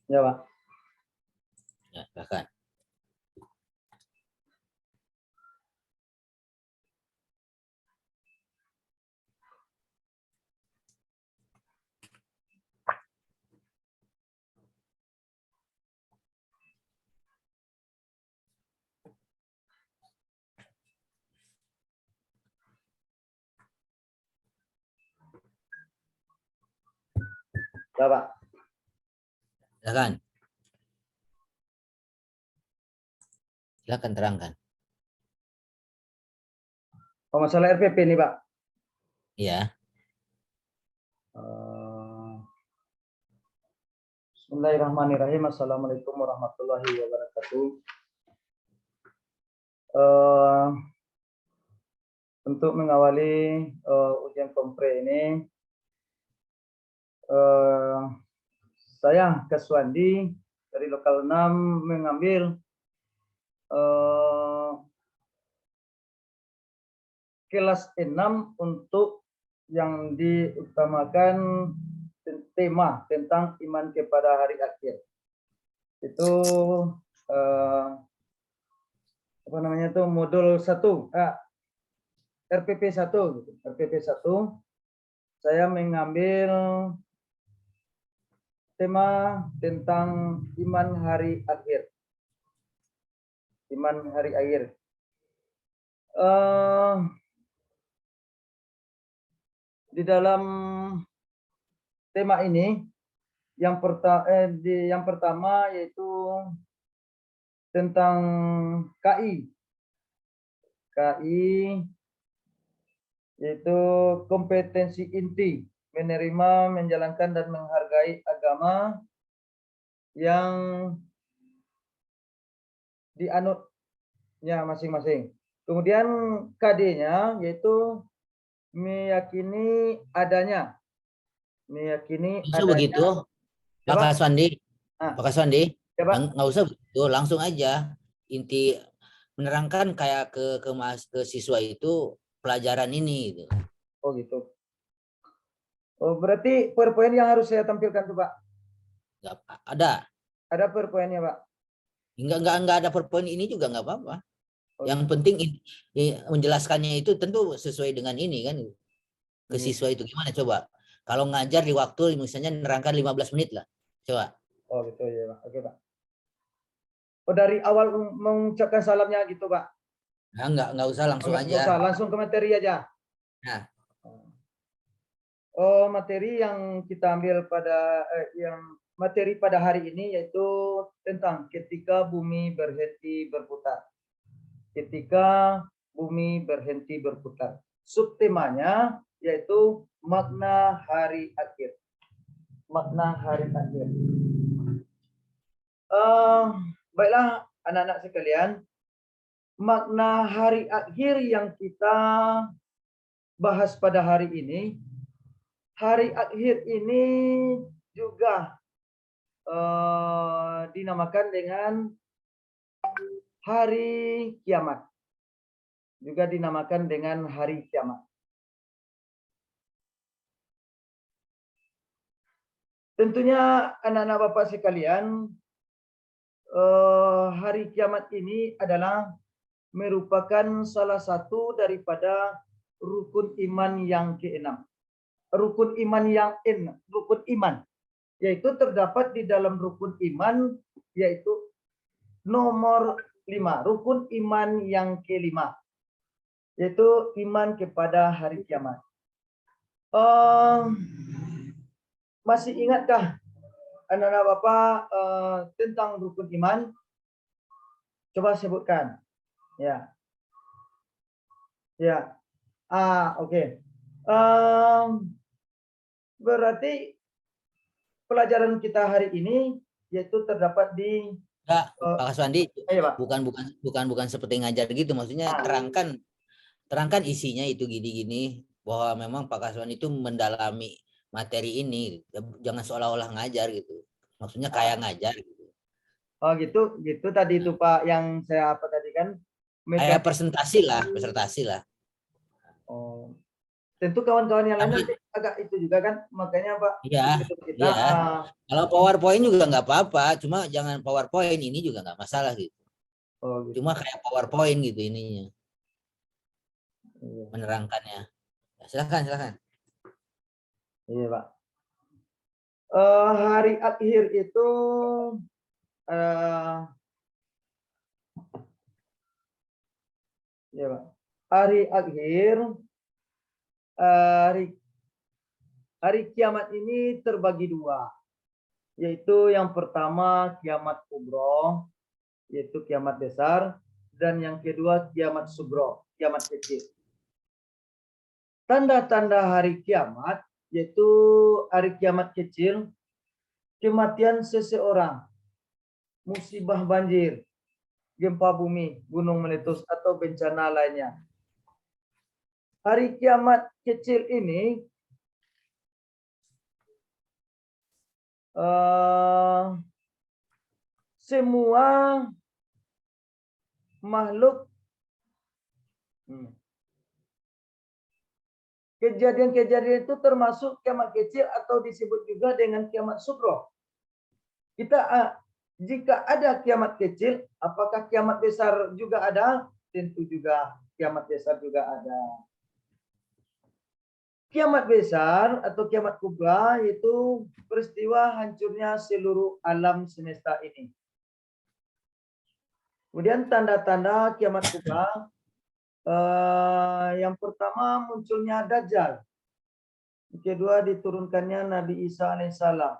Ya, Pak. Ya, silakan. Ya, Pak. Silakan. Silakan terangkan. Oh, masalah RPP nih, Pak. Iya. Bismillahirrahmanirrahim. Assalamualaikum warahmatullahi wabarakatuh. Eh, untuk mengawali ujian kompre ini, saya Kaswandi dari lokal 6 mengambil kelas 6 untuk yang diutamakan tema tentang iman kepada hari akhir. Itu apa namanya itu modul 1, RPP 1 gitu. RPP 1 saya mengambil tema tentang iman hari akhir. Iman hari akhir. Di dalam tema ini yang pertama yaitu tentang KI. KI yaitu kompetensi inti menerima, menjalankan dan menghargai agama yang dianutnya masing-masing. Kemudian KD-nya yaitu meyakini adanya. Bisa begitu, Pak Kaswandi. Pak Kaswandi, nggak usah begitu, langsung aja. Inti menerangkan kayak ke siswa itu pelajaran ini. Gitu. Oh gitu. Oh berarti PowerPoint yang harus saya tampilkan tuh Pak? Nggak ada. Ada PowerPoint-nya Pak? Nggak ada PowerPoint ini juga nggak apa-apa. Oh, yang gitu. penting menjelaskannya itu tentu sesuai dengan ini kan. Ke siswa itu gimana coba? Kalau ngajar di waktu misalnya nerangkan 15 menit lah. Coba. Oh gitu ya Pak. Oke Pak. Oh dari awal mengucapkan salamnya gitu Pak? Nah, nggak usah langsung aja. Nggak usah, langsung ke materi aja. Nah. Oh materi yang kita ambil pada materi pada hari ini yaitu tentang ketika bumi berhenti berputar. Ketika bumi berhenti berputar. Subtemanya yaitu makna hari akhir. Makna hari akhir. Baiklah anak-anak sekalian, makna hari akhir yang kita bahas pada hari ini, hari akhir ini juga dinamakan dengan hari kiamat. Juga dinamakan dengan hari kiamat. Tentunya anak-anak Bapak sekalian, hari kiamat ini adalah merupakan salah satu daripada rukun iman yang keenam. Rukun iman yang rukun iman, yaitu terdapat di dalam rukun iman, yaitu nomor 5, rukun iman yang kelima, yaitu iman kepada hari kiamat. Masih ingatkah anak-anak Bapak tentang rukun iman? Coba sebutkan. Ya. Ya. Oke. Berarti pelajaran kita hari ini yaitu terdapat di Pak Kaswandi, Pak. bukan seperti ngajar gitu, maksudnya terangkan isinya itu gini-gini, bahwa memang Pak Kaswandi itu mendalami materi ini, jangan seolah-olah ngajar gitu, maksudnya kayak ngajar gitu. Oh gitu tadi itu Pak yang saya apa tadi kan? Kayak presentasi lah. Oh. Tentu kawan-kawan yang lain agak itu juga kan, makanya Pak. Iya, Kita, iya. Kalau PowerPoint juga nggak apa-apa, cuma jangan PowerPoint ini juga nggak masalah gitu. Oh, gitu. Cuma kayak PowerPoint gitu ininya, Iya. menerangkannya. Ya, silakan. Iya Pak. Hari akhir itu ya Pak. Hari akhir hari kiamat ini terbagi dua, yaitu yang pertama kiamat kubro, yaitu kiamat besar, dan yang kedua kiamat sugro, kiamat kecil. Tanda-tanda hari kiamat yaitu hari kiamat kecil, kematian seseorang, musibah banjir, gempa bumi, gunung meletus, atau bencana lainnya. Hari kiamat kecil ini semua makhluk kejadian-kejadian itu termasuk kiamat kecil atau disebut juga dengan kiamat sugro. Jika ada kiamat kecil, apakah kiamat besar juga ada? Tentu juga kiamat besar juga ada. Kiamat besar atau kiamat kubra yaitu peristiwa hancurnya seluruh alam semesta ini. Kemudian tanda-tanda kiamat kubra, yang pertama munculnya Dajjal. Yang kedua diturunkannya Nabi Isa alaihissalam.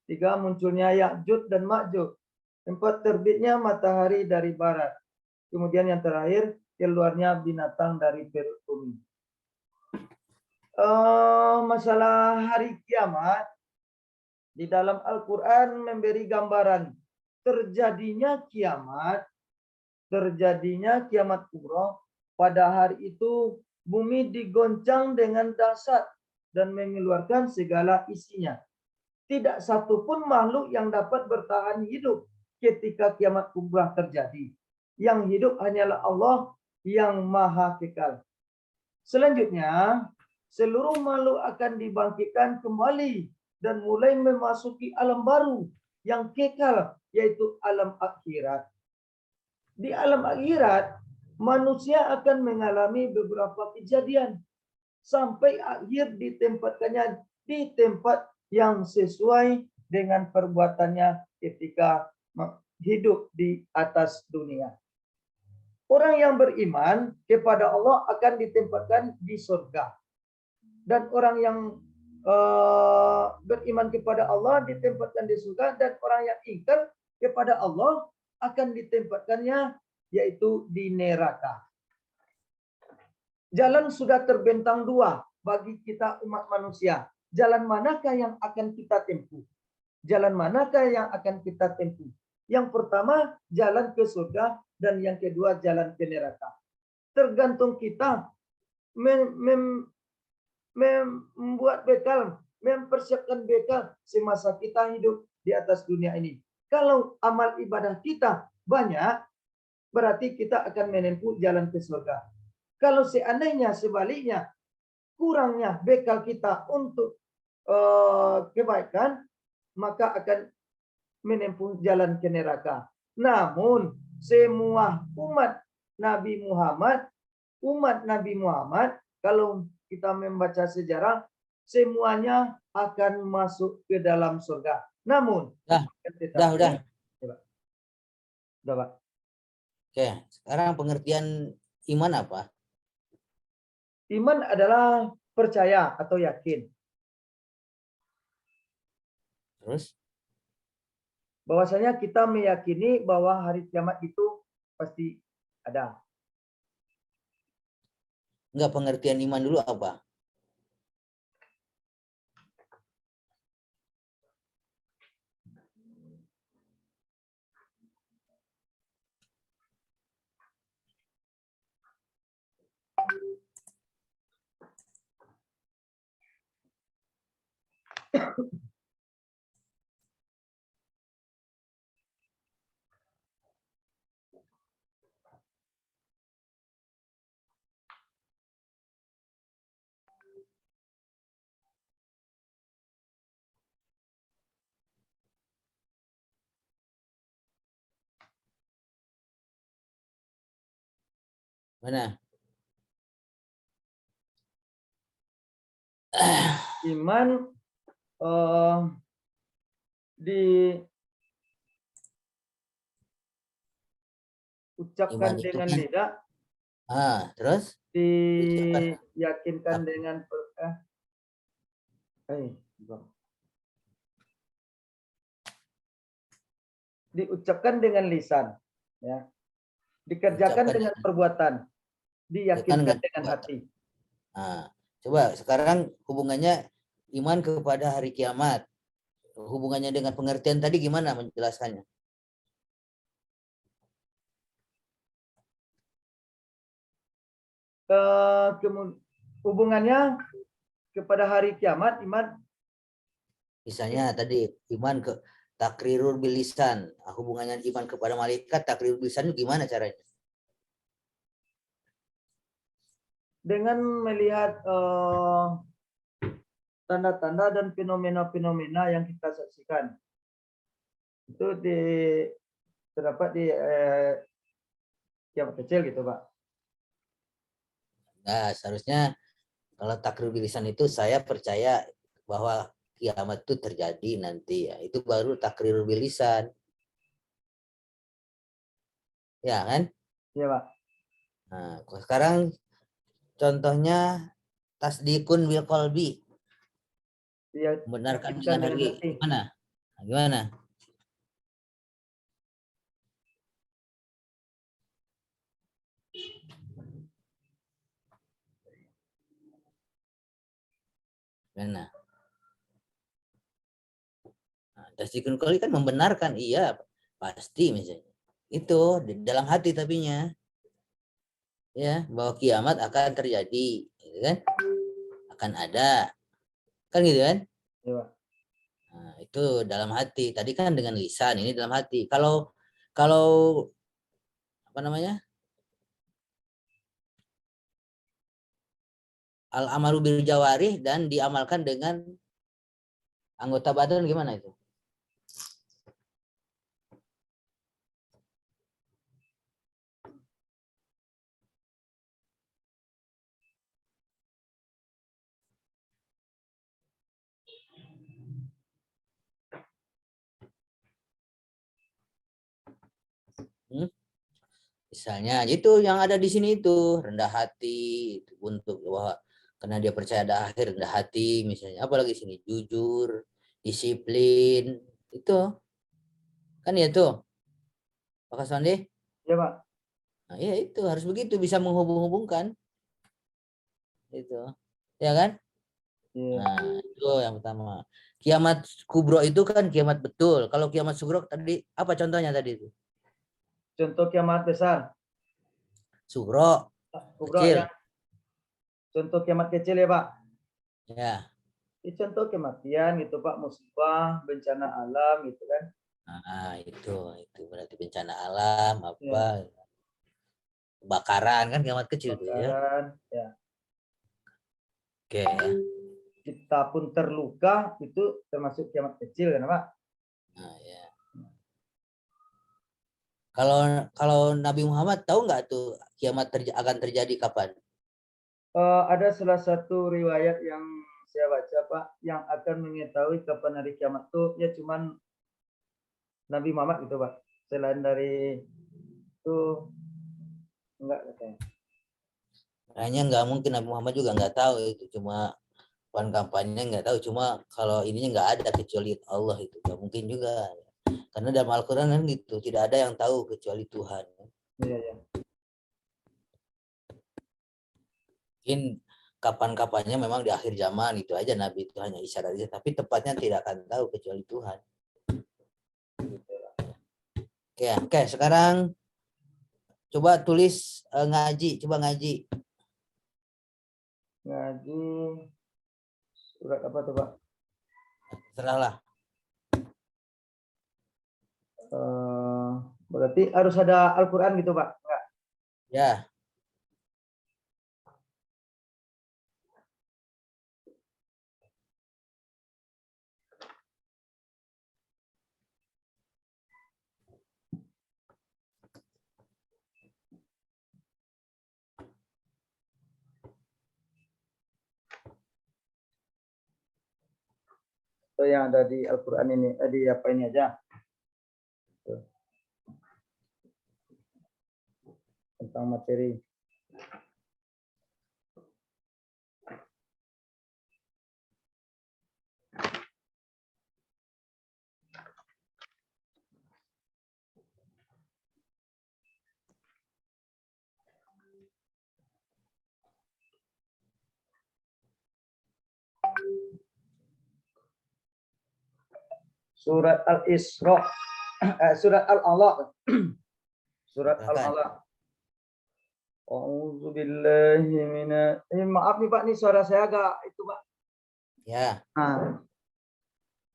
Tiga munculnya Ya'juj dan Ma'juj. Empat terbitnya matahari dari barat. Kemudian yang terakhir keluarnya binatang dari perut bumi. Masalah hari kiamat di dalam Al-Quran memberi gambaran terjadinya kiamat kubra. Pada hari itu bumi digoncang dengan dahsyat dan mengeluarkan segala isinya. Tidak satu pun makhluk yang dapat bertahan hidup ketika kiamat kubra terjadi. Yang hidup hanyalah Allah yang maha kekal. Selanjutnya, seluruh makhluk akan dibangkitkan kembali dan mulai memasuki alam baru yang kekal, yaitu alam akhirat. Di alam akhirat, manusia akan mengalami beberapa kejadian sampai akhir ditempatkannya di tempat yang sesuai dengan perbuatannya ketika hidup di atas dunia. Orang yang beriman kepada Allah akan ditempatkan di surga. Dan orang yang beriman kepada Allah ditempatkan di surga, dan orang yang ingkar kepada Allah akan ditempatkannya yaitu di neraka. Jalan sudah terbentang dua bagi kita umat manusia. Jalan manakah yang akan kita tempuh? Jalan manakah yang akan kita tempuh? Yang pertama jalan ke surga, dan yang kedua jalan ke neraka. Tergantung kita membuat bekal, mempersiapkan bekal semasa kita hidup di atas dunia ini. Kalau amal ibadah kita banyak, berarti kita akan menempuh jalan ke surga. Kalau seandainya sebaliknya, kurangnya bekal kita untuk kebaikan, maka akan menempuh jalan ke neraka. Namun semua umat Nabi Muhammad, kalau kita membaca sejarah, semuanya akan masuk ke dalam surga. Namun, udah. Udah, Pak. Oke, sekarang pengertian iman apa? Iman adalah percaya atau yakin. Terus? Bahwasanya kita meyakini bahwa hari kiamat itu pasti ada. Enggak, pengertian iman dulu apa? Mana? Iman diucapkan Iman itu dengan kan. lidah, Terus ucapkan. diyakinkan dengan diucapkan dengan lisan, ya. Dikerjakan dengan perbuatan, diyakinkan dengan hati. Coba sekarang hubungannya iman kepada hari kiamat, hubungannya dengan pengertian tadi gimana menjelaskannya? Hubungannya kepada hari kiamat, iman. Misalnya tadi iman ke takrirul bilisan, hubungannya iman kepada malaikat takrirul bilisan itu gimana caranya? Dengan melihat tanda-tanda dan fenomena-fenomena yang kita saksikan. Itu terdapat di kiamat kecil gitu, Pak. Nah, seharusnya kalau takrir bilisan itu saya percaya bahwa kiamat itu terjadi nanti, ya. Itu baru takrir bilisan. Ya kan? Iya, Pak. Nah, sekarang contohnya tasdikun bil qalbi. Membenarkan dengan hari gimana? Gimana? Gimana? Tasdikun qalbi kan membenarkan, iya pasti misalnya. Itu di dalam hati tapinya. Ya, bahwa kiamat akan terjadi, gitu kan? Akan ada. Kan gitu kan? Iya. Nah, itu dalam hati. Tadi kan dengan lisan, ini dalam hati. Kalau apa namanya? Al amalu bil jawarih dan diamalkan dengan anggota badan gimana itu? Misalnya itu yang ada di sini itu rendah hati itu untuk bahwa karena dia percaya ada akhir, rendah hati misalnya, apalagi sini jujur, disiplin, itu kan ya tuh Pak Kaswandi. Iya, Pak. Nah, ya itu harus begitu, bisa menghubung-hubungkan itu, ya kan? Iya. Nah, itu yang pertama. Kiamat kubro itu kan kiamat betul. Kalau kiamat sugro tadi apa contohnya tadi itu? Contoh kiamat besar. Sugro Kubro kecil. yang contoh kiamat kecil ya, Pak. Ya. Contoh kematian gitu, Pak, musibah, bencana alam gitu kan. Itu berarti bencana alam apa? Ya. Kebakaran kan kiamat kecil tuh ya. Kebakaran, ya. Oke ya. Kita pun terluka itu termasuk kiamat kecil kan, Pak? Nah, ya. Kalau Nabi Muhammad tahu nggak tuh kiamat akan terjadi kapan? Ada salah satu riwayat yang saya baca, Pak, yang akan mengetahui kapan hari kiamat itu ya cuman Nabi Muhammad gitu, Pak. Selain dari itu enggak katanya. Kayaknya nggak mungkin, Nabi Muhammad juga nggak tahu itu, cuma kampanye nggak tahu, cuma kalau ininya nggak ada kecuali Allah, itu nggak mungkin juga karena dalam Al-Quran kan gitu, tidak ada yang tahu kecuali Tuhan. Iya, ya. Mungkin kapan-kapannya memang di akhir zaman itu aja, Nabi itu hanya isyarat aja, tapi tepatnya tidak akan tahu kecuali Tuhan. Oke, sekarang coba tulis ngaji, coba ngaji. Ngaji surat apa tuh, Pak? Terserahlah. Berarti harus ada Al-Quran gitu, Pak? Enggak. Ya. yang ada di Al-Quran ini, di apa ini aja. Tuh. Tentang materi. Surat Al-Isra, surat Al-Alaq. Surat Al-Alaq. A'udzubillahi maaf nih Pak, nih suara saya agak itu Pak. Ya.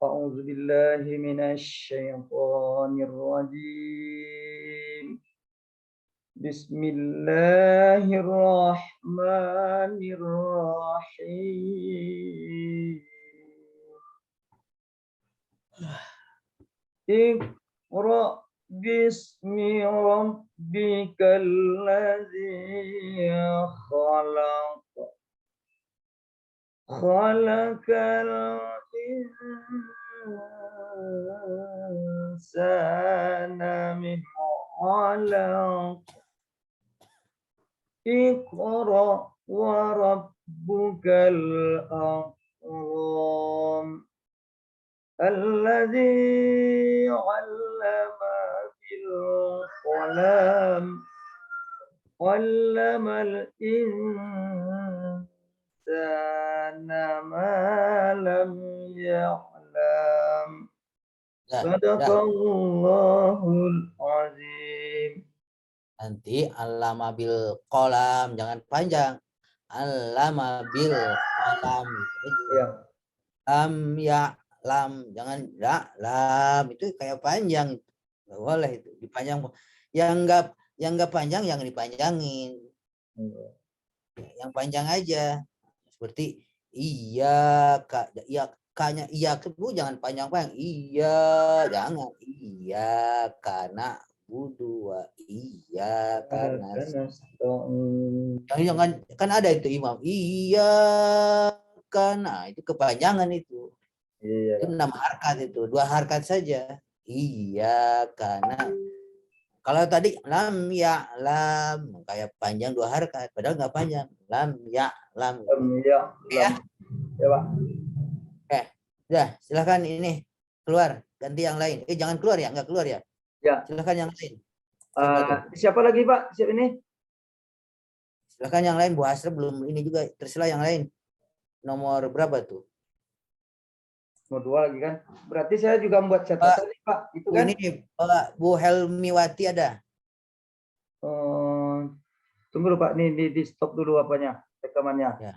A'udzubillahi minasyaitonirrajim. Bismillahirrahmanirrahim. Iqra bismi rabbikal ladzi khalaq. Khalaqal insana min 'alaq. Iqra wa rabbukal akram. Alladzi 'allama bil qalam. 'Allamal insana ma lam ya'lam. Sadaqallahul azim. Nanti allama bil qalam, jangan panjang. Allama bil qalam. Ya. Lam, jangan lam, itu kayak panjang. Nggak boleh itu dipanjang. Yang enggak panjang yang dipanjangin. Yang panjang aja. Seperti iya, K-nya iya, jangan panjang-panjang. Iya, jangan. Iya, karena dua iya karena jangan kan ada itu imam iya karena itu kepanjangan itu. Iya. Itu 6 harkat itu 2 harkat saja iya karena kalau tadi lam ya lam kayak panjang 2 harkat padahal nggak panjang lam ya lam ya Pak. Ya silakan ini keluar ganti yang lain jangan keluar ya nggak keluar ya. Ya. Silakan yang lain. Siapa lagi Pak? Siapa ini? Silakan yang lain. Bu Hasra belum ini juga. Terserah yang lain. Nomor berapa tuh? Nomor 2 lagi kan. Berarti saya juga membuat catatan nih Pak. Itu kan? Ini Bu Helmiwati ada. Tunggu dulu Pak. Nih di stop dulu apanya rekamannya. Ya.